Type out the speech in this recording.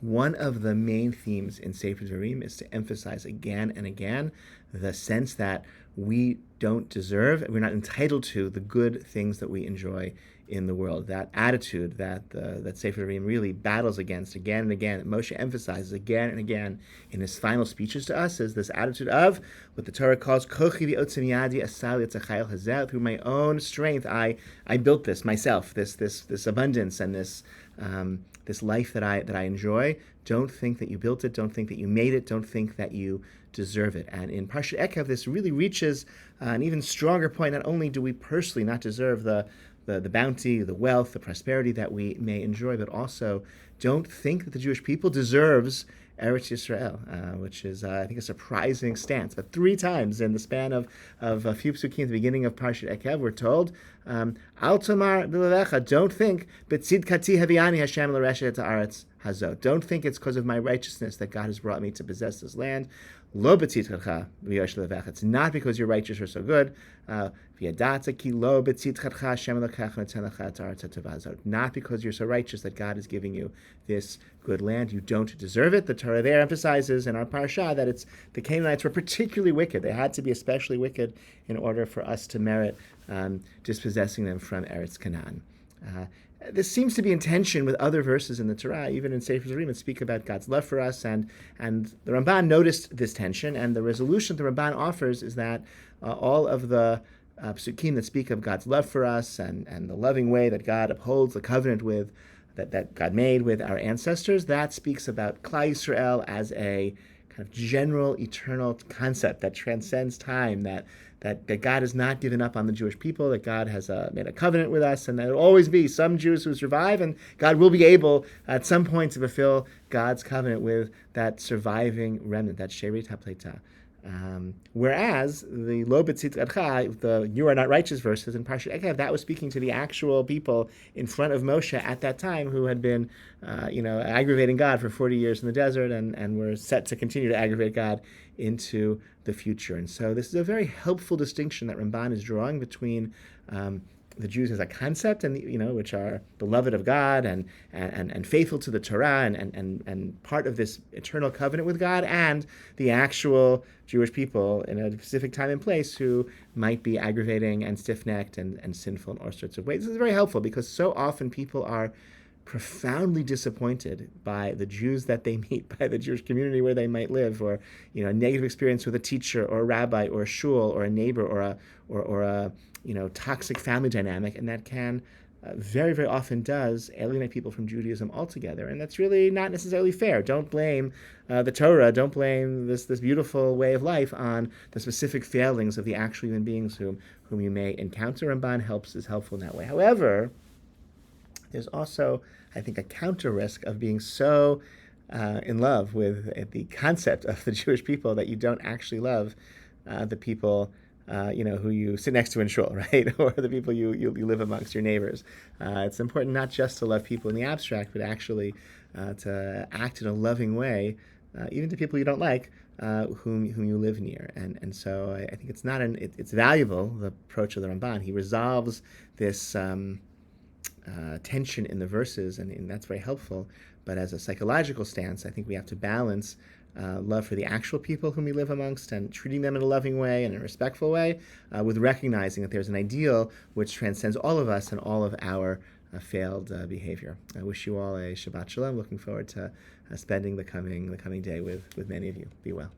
one of the main themes in Sefer Dvarim is to emphasize again and again the sense that we don't deserve, we're not entitled to the good things that we enjoy in the world. That attitude that Sefer Dvarim really battles against again and again, that Moshe emphasizes again and again in his final speeches to us, is this attitude of what the Torah calls kochi v'otzim yadi asal yitzachayil hazeh. Through my own strength, I built this myself, this abundance and this life that I enjoy. Don't think that you built it. Don't think that you made it. Don't think that you deserve it. And in Parashat Ekev, this really reaches an even stronger point. Not only do we personally not deserve the bounty, the wealth, the prosperity that we may enjoy, but also don't think that the Jewish people deserves Eretz Yisrael, which is, I think, a surprising stance. But 3 times in the span of a few psukim at the beginning of Parashat Ekev, we're told, Al Tomar B'Levecha, don't think, B'tzidkati Haviani Hashem L'Reshet Haaretz Hazot. Don't think it's because of my righteousness that God has brought me to possess this land. Lo b'tzidkacha v'yosh levecha. It's not because you're righteous or so good. V'yadata ki lo b'tzidkacha Hashem elokecha noten lecha et haaretz hatovah hazot. Not because you're so righteous that God is giving you this good land. You don't deserve it. The Torah there emphasizes in our parasha that the Canaanites were particularly wicked. They had to be especially wicked in order for us to merit dispossessing them from Eretz Canaan. This seems to be in tension with other verses in the Torah, even in Sefer Dvarim, that speak about God's love for us, and the Ramban noticed this tension, and the resolution the Ramban offers is that all of the psukim that speak of God's love for us and the loving way that God upholds the covenant with that God made with our ancestors, that speaks about Klal Yisrael as a kind of general, eternal concept that transcends time, that God has not given up on the Jewish people, that God has made a covenant with us, and there will always be some Jews who survive, and God will be able at some point to fulfill God's covenant with that surviving remnant, that Sherit HaPleitah. Whereas the Lo B'tzidkatcha, the you are not righteous verses in Parashat Ekev, that was speaking to the actual people in front of Moshe at that time who had been aggravating God for 40 years in the desert and were set to continue to aggravate God into the future. And so this is a very helpful distinction that Ramban is drawing between the Jews as a concept, and which are beloved of God and faithful to the Torah and part of this eternal covenant with God, and the actual Jewish people in a specific time and place who might be aggravating and stiff-necked and sinful in all sorts of ways. This is very helpful because so often people are profoundly disappointed by the Jews that they meet, by the Jewish community where they might live, or a negative experience with a teacher or a rabbi or a shul or a neighbor or a toxic family dynamic, and that can very, very often does alienate people from Judaism altogether, and that's really not necessarily fair. Don't blame the Torah, don't blame this beautiful way of life on the specific failings of the actual human beings whom you may encounter. Ramban is helpful in that way. However, there's also, I think, a counter risk of being so in love with the concept of the Jewish people that you don't actually love the people who you sit next to in shul, right? Or the people you live amongst, your neighbors. It's important not just to love people in the abstract, but actually to act in a loving way, even to people you don't like, whom you live near. And so I think it's valuable, the approach of the Ramban. He resolves this tension in the verses, and that's very helpful. But as a psychological stance, I think we have to balance love for the actual people whom we live amongst and treating them in a loving way and in a respectful way, with recognizing that there's an ideal which transcends all of us and all of our failed behavior. I wish you all a Shabbat Shalom. Looking forward to spending the coming day with many of you. Be well.